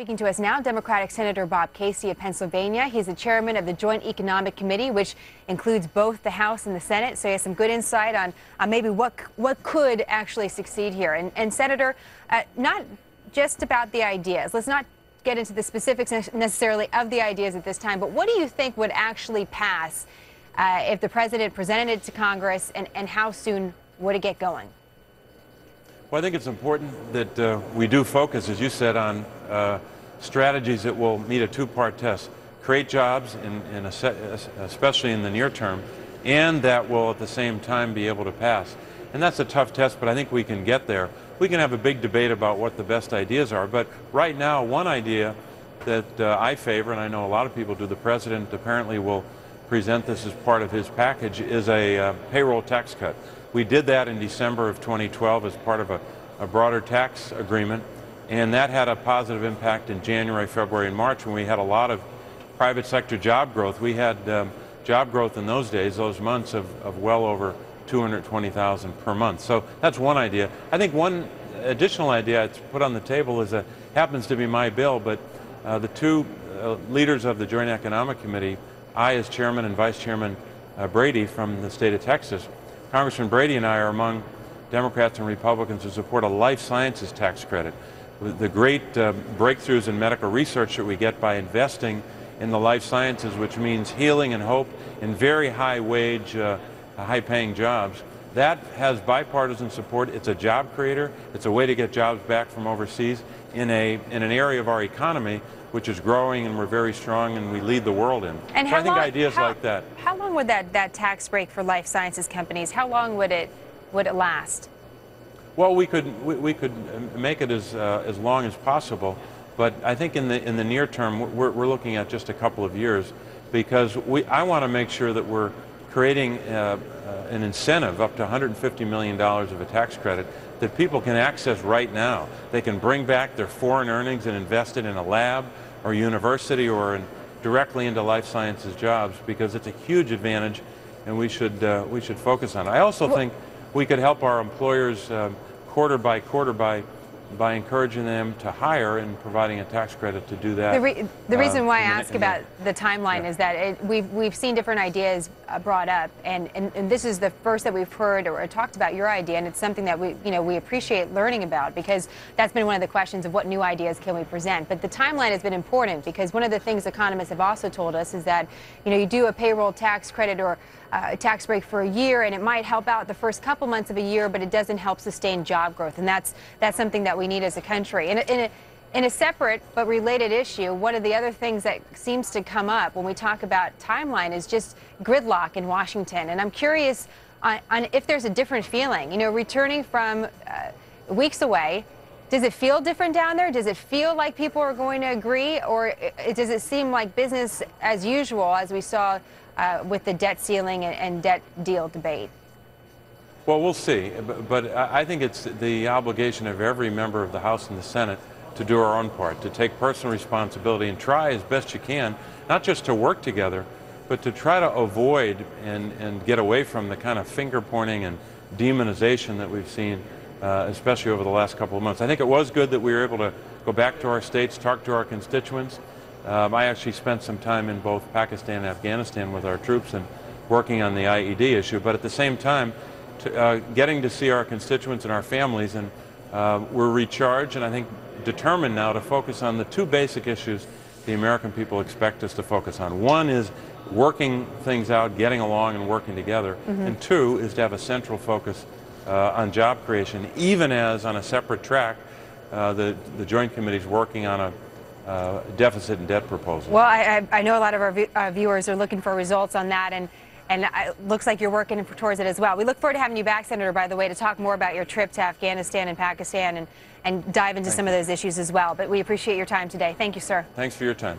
Speaking to us now, Democratic Senator Bob Casey of Pennsylvania. He's the chairman of the Joint Economic Committee, which includes both the House and the Senate. So he has some good insight on maybe what could actually succeed here. And Senator, not just about the ideas. Let's not get into the specifics necessarily of the ideas at this time. But what do you think would actually pass if the president presented it to Congress, and how soon would it get going? Well, I think it's important that we do focus, as you said, on strategies that will meet a two-part test. Create jobs, especially in the near term, and that will at the same time be able to pass. And that's a tough test, but I think we can get there. We can have a big debate about what the best ideas are, but right now, one idea that I favor, and I know a lot of people do, the president apparently will present this as part of his package, is a payroll tax cut. We did that in December of 2012 as part of a broader tax agreement, and that had a positive impact in January, February, and March when we had a lot of private sector job growth. We had job growth in those days, those months, of well over 220,000 per month. So that's one idea. I think one additional idea I'd put on the table is happens to be my bill, but the two leaders of the Joint Economic Committee, I as chairman and Vice Chairman Brady from the state of Texas, Congressman Brady and I are among Democrats and Republicans who support a life sciences tax credit. The great breakthroughs in medical research that we get by investing in the life sciences, which means healing and hope in very high-wage, high-paying jobs, that has bipartisan support. It's a job creator. It's a way to get jobs back from overseas in an area of our economy which is growing, and we're very strong, and we lead the world in. And so I think ideas like that. How long would that tax break for life sciences companies, how long would it last? Well, we could make it as long as possible, but I think in the near term we're looking at just a couple of years, because I want to make sure that we're creating an incentive up to $150 million of a tax credit that people can access right now. They can bring back their foreign earnings and invest it in a lab or university or directly into life sciences jobs, because it's a huge advantage, and we should focus on it. I also think we could help our employers quarter by quarter by encouraging them to hire and providing a tax credit to do that. The reason why I ask about the timeline is that we've seen different ideas brought up, and this is the first that we've heard or talked about your idea, and it's something that we appreciate learning about, because that's been one of the questions of what new ideas can we present. But the timeline has been important, because one of the things economists have also told us is that you do a payroll tax credit or a tax break for a year, and it might help out the first couple months of a year, but it doesn't help sustain job growth, and that's something that we need as a country. In a separate but related issue, one of the other things that seems to come up when we talk about timeline is just gridlock in Washington, and I'm curious on if there's a different feeling. Returning from weeks away, does it feel different down there? Does it feel like people are going to agree, or does it seem like business as usual, as we saw with the debt ceiling and debt deal debate? Well, we'll see, but I think it's the obligation of every member of the House and the Senate to do our own part, to take personal responsibility and try as best you can, not just to work together, but to try to avoid and get away from the kind of finger-pointing and demonization that we've seen, especially over the last couple of months. I think it was good that we were able to go back to our states, talk to our constituents. I actually spent some time in both Pakistan and Afghanistan with our troops and working on the IED issue, but at the same time, getting to see our constituents and our families, and we're recharged and I think determined now to focus on the two basic issues the American people expect us to focus on. One is working things out, getting along and working together, and two is to have a central focus on job creation, even as on a separate track the Joint Committee is working on a deficit and debt proposal. Well, I know a lot of our viewers are looking for results on that, and it looks like you're working towards it as well. We look forward to having you back, Senator, by the way, to talk more about your trip to Afghanistan and Pakistan and dive into some of those issues as well. But we appreciate your time today. Thank you, sir. Thanks for your time.